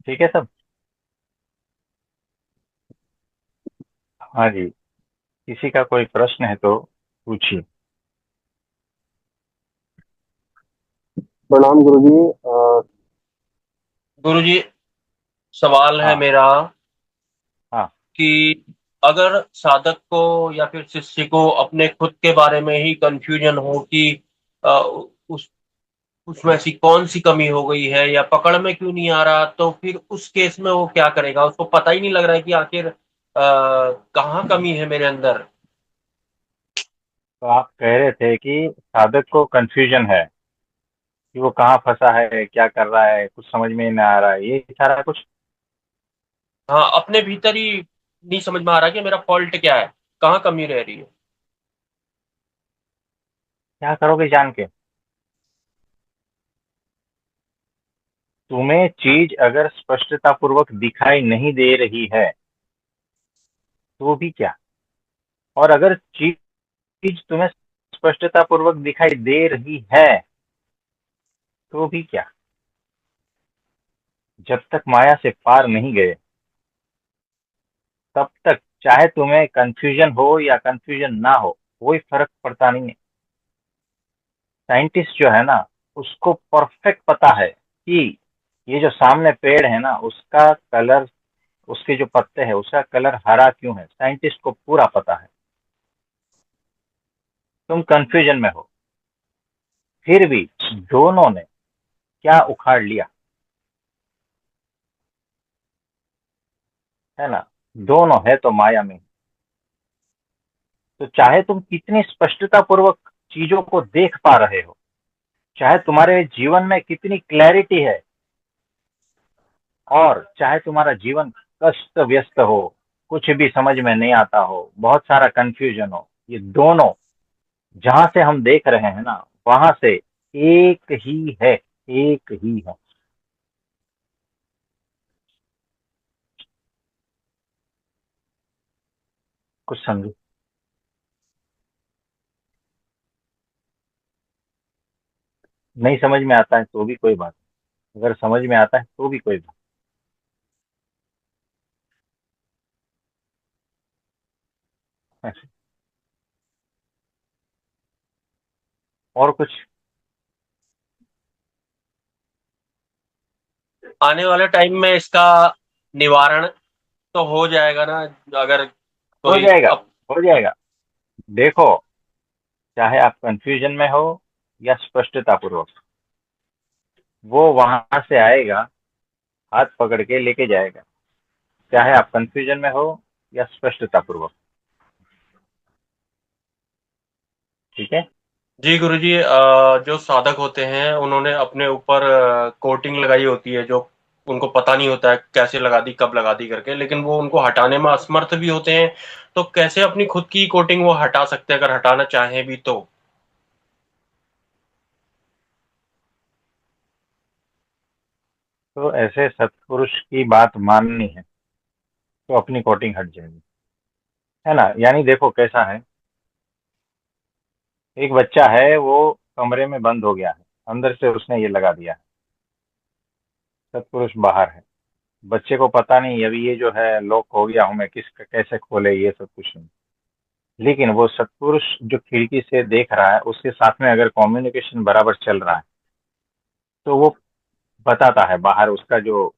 ठीक है सब। हाँ जी। किसी का कोई प्रश्न है तो पूछिए। प्रणाम गुरुजी। गुरुजी, सवाल है हाँ। मेरा हाँ। कि अगर साधक को या फिर शिष्य को अपने खुद के बारे में ही कंफ्यूजन हो कि अ, उस उसमें ऐसी कौन सी कमी हो गई है या पकड़ में क्यों नहीं आ रहा, तो फिर उस केस में वो क्या करेगा? उसको पता ही नहीं लग रहा है कि आखिर कहाँ कमी है मेरे अंदर। तो आप कह रहे थे कि साधक को कंफ्यूजन है कि वो कहाँ फंसा है, क्या कर रहा है, कुछ समझ में नहीं आ रहा है, ये सारा कुछ। हाँ, अपने भीतर ही नहीं समझ में आ रहा कि मेरा फॉल्ट क्या है, कहाँ कमी रह रही है। क्या करोगे जान के? तुम्हें चीज अगर स्पष्टता पूर्वक दिखाई नहीं दे रही है तो भी क्या? और अगर चीज तुम्हें स्पष्टता पूर्वक दिखाई दे रही है तो भी क्या? जब तक माया से पार नहीं गए तब तक चाहे तुम्हें कंफ्यूजन हो या कंफ्यूजन ना हो कोई फर्क पड़ता नहीं है। साइंटिस्ट जो है ना, उसको परफेक्ट पता है कि ये जो सामने पेड़ है ना उसका कलर, उसके जो पत्ते हैं उसका कलर हरा क्यों है, साइंटिस्ट को पूरा पता है। तुम कंफ्यूजन में हो, फिर भी दोनों ने क्या उखाड़ लिया, है ना? दोनों है तो माया में। तो चाहे तुम कितनी स्पष्टता पूर्वक चीजों को देख पा रहे हो, चाहे तुम्हारे जीवन में कितनी क्लैरिटी है, और चाहे तुम्हारा जीवन कष्ट व्यस्त हो, कुछ भी समझ में नहीं आता हो, बहुत सारा कंफ्यूजन हो, ये दोनों जहां से हम देख रहे हैं ना वहां से एक ही है, एक ही है। कुछ समझो। नहीं समझ में आता है तो भी कोई बात नहीं, अगर समझ में आता है तो भी कोई बात नहीं। और कुछ? आने वाले टाइम में इसका निवारण तो हो जाएगा ना? अगर हो कोई जाएगा, हो जाएगा। देखो, चाहे आप कंफ्यूजन में हो या स्पष्टता पूर्वक, वो वहां से आएगा, हाथ पकड़ के लेके जाएगा, चाहे आप कंफ्यूजन में हो या स्पष्टता पूर्वक। ठीक है। जी गुरुजी, जो साधक होते हैं उन्होंने अपने ऊपर कोटिंग लगाई होती है, जो उनको पता नहीं होता है कैसे लगा दी, कब लगा दी करके, लेकिन वो उनको हटाने में असमर्थ भी होते हैं। तो कैसे अपनी खुद की कोटिंग वो हटा सकते हैं, अगर हटाना चाहें भी तो? तो ऐसे सत्पुरुष की बात माननी है तो अपनी कोटिंग हट जाएगी, है ना? यानी देखो कैसा है, एक बच्चा है, वो कमरे में बंद हो गया है, अंदर से उसने ये लगा दिया है, सत्पुरुष बाहर है, बच्चे को पता नहीं अभी ये जो है लॉक हो गया हूं मैं, किस कैसे खोले, ये सब कुछ नहीं। लेकिन वो सत्पुरुष जो खिड़की से देख रहा है उसके साथ में अगर कम्युनिकेशन बराबर चल रहा है तो वो बताता है, बाहर उसका जो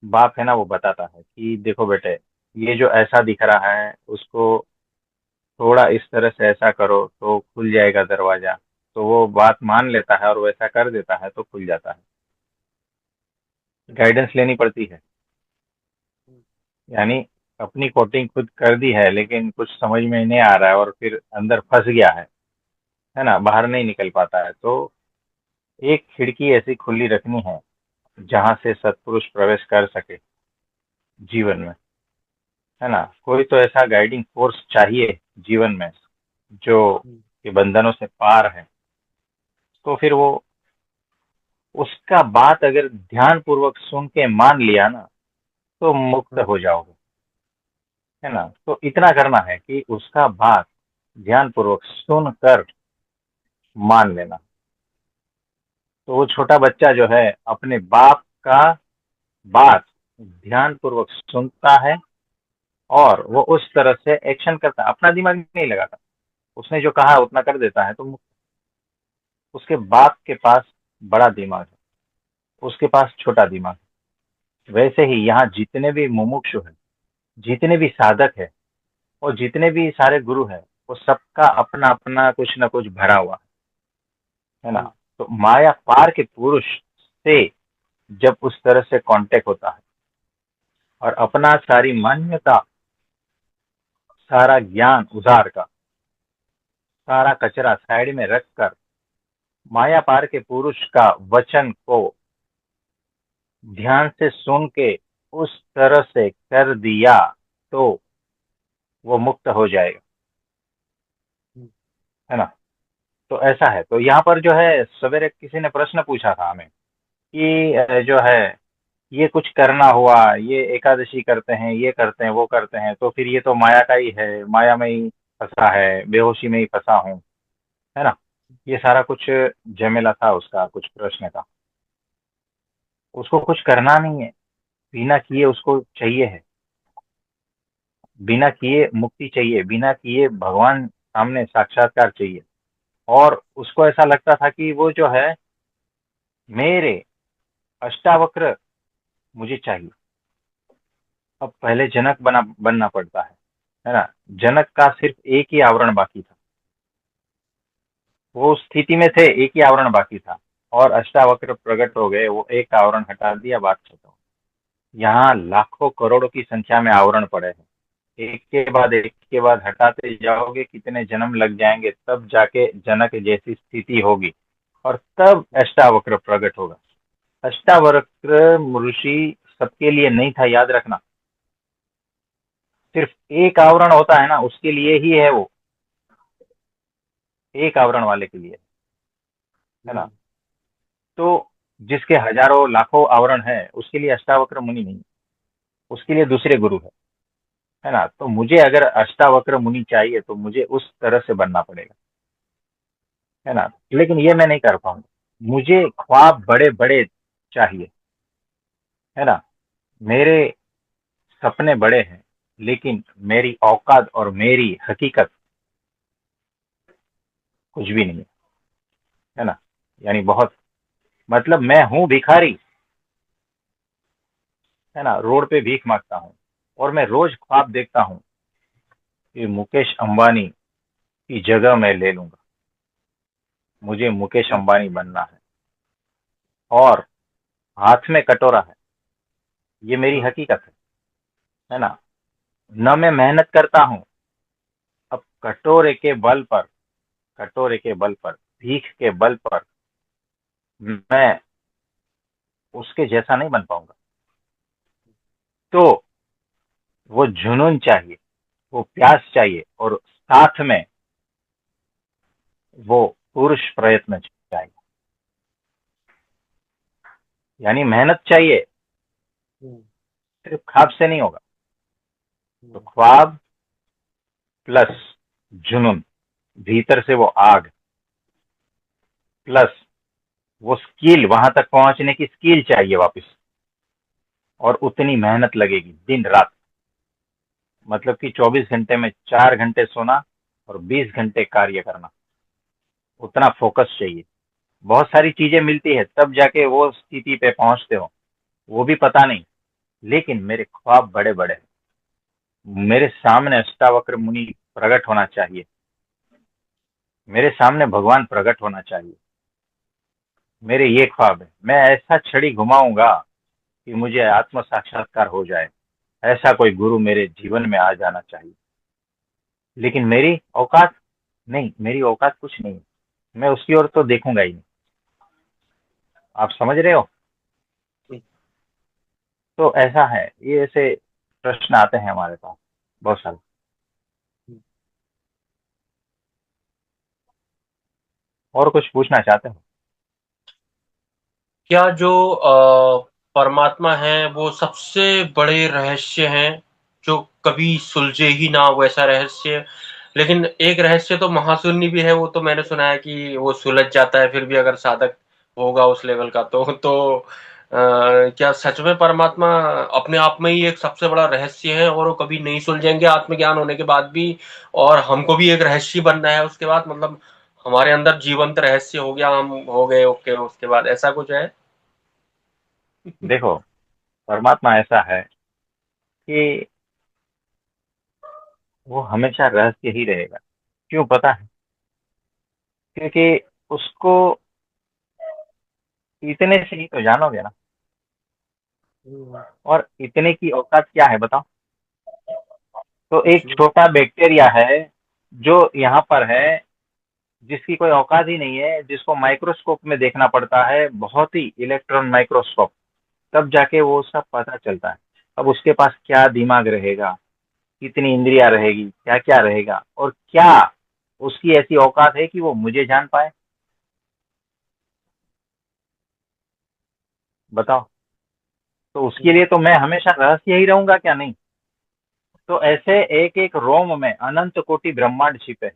बाप है ना वो बताता है कि देखो बेटे, ये जो ऐसा दिख रहा है उसको थोड़ा इस तरह से ऐसा करो तो खुल जाएगा दरवाजा। तो वो बात मान लेता है और वैसा कर देता है तो खुल जाता है। गाइडेंस लेनी पड़ती है। यानी अपनी कोटिंग खुद कर दी है लेकिन कुछ समझ में नहीं आ रहा है और फिर अंदर फंस गया है ना, बाहर नहीं निकल पाता है, तो एक खिड़की ऐसी खुली रखनी है जहां से सत्पुरुष प्रवेश कर सके जीवन में, है ना? कोई तो ऐसा गाइडिंग फोर्स चाहिए जीवन में जो कि बंधनों से पार है। तो फिर वो उसका बात अगर ध्यान पूर्वक सुन के मान लिया ना तो मुक्त हो जाओगे, है ना? तो इतना करना है कि उसका बात ध्यान पूर्वक सुनकर मान लेना। तो वो छोटा बच्चा जो है अपने बाप का बात ध्यान पूर्वक सुनता है और वो उस तरह से एक्शन करता है, अपना दिमाग नहीं लगाता, उसने जो कहा उतना कर देता है, तो उसके बाप के पास बड़ा दिमाग है, उसके पास छोटा दिमाग है। वैसे ही यहाँ जितने भी मुमुक्षु है, जितने भी साधक है और जितने भी सारे गुरु है, वो सबका अपना अपना कुछ ना कुछ भरा हुआ है ना। तो माया पार के पुरुष से जब उस तरह से कांटेक्ट होता है और अपना सारी मान्यता, सारा ज्ञान उधार का, सारा कचरा साइड में रखकर माया पार के पुरुष का वचन को ध्यान से सुन के उस तरह से कर दिया, तो वो मुक्त हो जाएगा, है ना। तो ऐसा है। तो यहाँ पर जो है, सवेरे किसी ने प्रश्न पूछा था हमें कि जो है, ये कुछ करना हुआ, ये एकादशी करते हैं, ये करते हैं, वो करते हैं, तो फिर ये तो माया का ही है, माया में ही फंसा है, बेहोशी में ही फंसा हूँ, है ना। ये सारा कुछ झमेला था उसका, कुछ प्रश्न था। उसको कुछ करना नहीं है, बिना किए उसको चाहिए है, बिना किए मुक्ति चाहिए, बिना किए भगवान सामने साक्षात्कार चाहिए। और उसको ऐसा लगता था कि वो जो है, मेरे अष्टावक्र मुझे चाहिए। अब पहले जनक बनना पड़ता है ना। जनक का सिर्फ एक ही आवरण बाकी था, वो उस स्थिति में थे, एक ही आवरण बाकी था, और अष्टावक्र प्रकट हो गए, वो एक आवरण हटा दिया, बात खत्म। यहाँ लाखों करोड़ों की संख्या में आवरण पड़े हैं, एक के बाद हटाते जाओगे, कितने जन्म लग जाएंगे, तब जाके जनक जैसी स्थिति होगी, और तब अष्टावक्र प्रकट होगा। अष्टावक्र ऋषि सबके लिए नहीं था, याद रखना। सिर्फ एक आवरण होता है ना, उसके लिए ही है वो, एक आवरण वाले के लिए, है ना। तो जिसके हजारों लाखों आवरण है, उसके लिए अष्टावक्र मुनि नहीं, उसके लिए दूसरे गुरु है ना। तो मुझे अगर अष्टावक्र मुनि चाहिए, तो मुझे उस तरह से बनना पड़ेगा, है ना। लेकिन ये मैं नहीं कर पाऊंगा, मुझे ख्वाब बड़े बड़े चाहिए, है ना। मेरे सपने बड़े हैं, लेकिन मेरी औकात और मेरी हकीकत कुछ भी नहीं है ना। यानी बहुत, मतलब मैं हूं भिखारी, है ना, रोड पे भीख मांगता हूँ, और मैं रोज ख्वाब देखता हूँ कि मुकेश अंबानी की जगह मैं ले लूंगा, मुझे मुकेश अंबानी बनना है, और हाथ में कटोरा है, ये मेरी हकीकत है ना। न मैं मेहनत करता हूँ, अब कटोरे के बल पर, भीख के बल पर मैं उसके जैसा नहीं बन पाऊंगा। तो वो जुनून चाहिए, वो प्यास चाहिए, और साथ में वो पुरुष प्रयत्न चाहिए, यानी मेहनत चाहिए, सिर्फ ख्वाब से नहीं होगा। तो ख्वाब प्लस जुनून, भीतर से वो आग, प्लस वो स्किल, वहां तक पहुंचने की स्किल चाहिए वापस, और उतनी मेहनत लगेगी दिन रात। मतलब कि 24 घंटे में 4 घंटे सोना और 20 घंटे कार्य करना, उतना फोकस चाहिए। बहुत सारी चीजें मिलती है, तब जाके वो स्थिति पे पहुंचते हो, वो भी पता नहीं। लेकिन मेरे ख्वाब बड़े बड़े हैं, मेरे सामने अष्टावक्र मुनि प्रकट होना चाहिए, मेरे सामने भगवान प्रकट होना चाहिए। मेरे ये ख्वाब है, मैं ऐसा छड़ी घुमाऊंगा कि मुझे आत्म साक्षात्कार हो जाए, ऐसा कोई गुरु मेरे जीवन में आ जाना चाहिए। लेकिन मेरी औकात नहीं, मेरी औकात कुछ नहीं है, मैं उसकी ओर तो देखूंगा ही नहीं। आप समझ रहे हो। तो ऐसा है, ये ऐसे प्रश्न आते हैं हमारे पास बहुत सारे। और कुछ पूछना चाहते हो। क्या जो परमात्मा है वो सबसे बड़े रहस्य हैं, जो कभी सुलझे ही ना वैसा रहस्य। लेकिन एक रहस्य तो महाशून्य भी है, वो तो मैंने सुना है कि वो सुलझ जाता है फिर भी, अगर साधक होगा उस लेवल का तो क्या सच में परमात्मा अपने आप में ही एक सबसे बड़ा रहस्य है और वो कभी नहीं सुलझेंगे आत्मज्ञान होने के बाद भी, और हमको भी एक रहस्य बनना है उसके बाद, मतलब हमारे अंदर जीवंत रहस्य हो गया, हम हो गए ओके उसके बाद, ऐसा कुछ है? देखो, परमात्मा ऐसा है कि वो हमेशा रहस्य ही रहेगा। क्यों पता है? क्योंकि उसको इतने से ही तो जानोगे ना। और इतने की औकात क्या है बताओ? तो कुछ एक नहीं। छोटा बैक्टीरिया है जो यहाँ पर है, जिसकी कोई औकात ही नहीं है, जिसको माइक्रोस्कोप में देखना पड़ता है, बहुत ही इलेक्ट्रॉन माइक्रोस्कोप, तब जाके वो सब पता चलता है। अब उसके पास क्या दिमाग रहेगा, कितनी इंद्रियां रहेगी, क्या क्या रहेगा, और क्या उसकी ऐसी औकात है कि वो मुझे जान पाए? बताओ। तो उसके लिए तो मैं हमेशा रहस्य ही रहूंगा क्या? नहीं। तो ऐसे एक एक रोम में अनंत कोटि ब्रह्मांड छिपे हैं।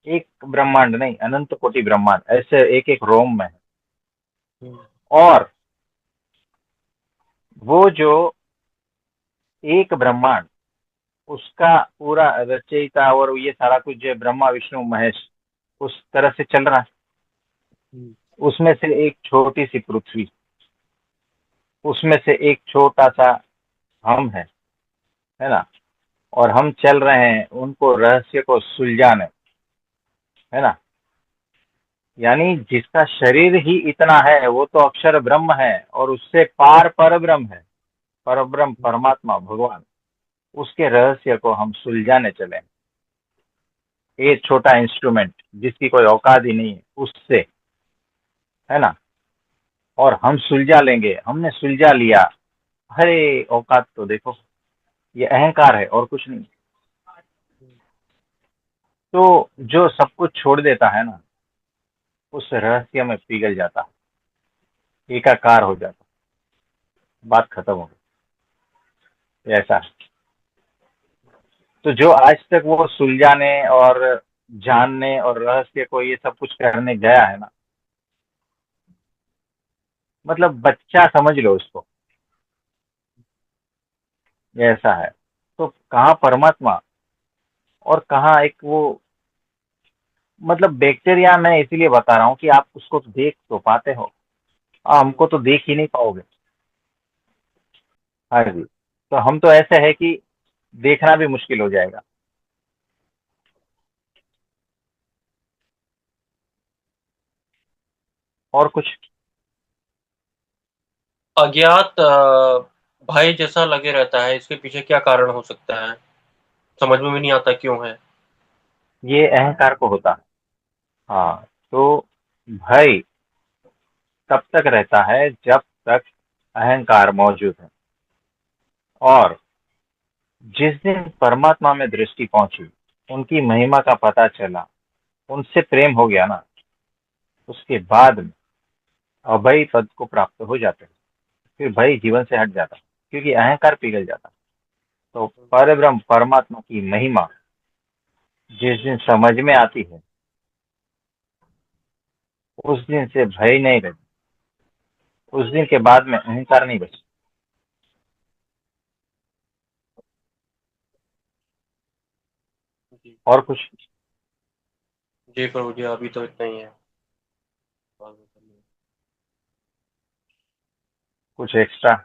एक ब्रह्मांड नहीं, अनंत कोटि ब्रह्मांड ऐसे एक एक रोम में है। और वो जो एक ब्रह्मांड, उसका पूरा रचयिता और ये सारा कुछ जो है, ब्रह्मा विष्णु महेश, उस तरह से चल रहा है। उसमें से एक छोटी सी पृथ्वी, उसमें से एक छोटा सा हम है ना। और हम चल रहे हैं उनको रहस्य को सुलझाने, है ना। यानी जिसका शरीर ही इतना है वो तो अक्षर ब्रह्म है, और उससे पार पर ब्रह्म है, पर ब्रह्म परमात्मा भगवान। उसके रहस्य को हम सुलझाने चले। ये छोटा इंस्ट्रूमेंट जिसकी कोई औकात ही नहीं है उससे, है ना। और हम सुलझा लेंगे, हमने सुलझा लिया। अरे औकात तो देखो, ये अहंकार है और कुछ नहीं। तो जो सब कुछ छोड़ देता है ना, उस रहस्य में पिघल जाता है, एकाकार हो जाता है, बात खत्म हो गई। ऐसा है। तो जो आज तक वो सुलझाने और जानने और रहस्य को ये सब कुछ करने गया है ना, मतलब बच्चा समझ लो उसको। ये ऐसा है। तो कहाँ परमात्मा और कहाँ एक वो, मतलब बैक्टीरिया, मैं इसीलिए बता रहा हूँ कि आप उसको देख तो पाते हो, हमको तो देख ही नहीं पाओगे। हाँ जी। तो हम तो ऐसे है कि देखना भी मुश्किल हो जाएगा। और कुछ? अज्ञात भय जैसा लगे रहता है, इसके पीछे क्या कारण हो सकता है? समझ में भी नहीं आता क्यों है। ये अहंकार को होता है। हाँ। तो भय तब तक रहता है जब तक अहंकार मौजूद है। और जिस दिन परमात्मा में दृष्टि पहुंची, उनकी महिमा का पता चला, उनसे प्रेम हो गया ना, उसके बाद में अभय पद को प्राप्त हो जाते हैं। फिर भय जीवन से हट जाता है, क्योंकि अहंकार पिघल जाता है। तो परब्रह्म परमात्मा की महिमा जिस दिन समझ में आती है, उस दिन से भय नहीं रहती। उस दिन के बाद में अहंकार नहीं बचता। जी। और कुछ? जी प्रभु जी, अभी तो इतना ही है। कुछ एक्स्ट्रा?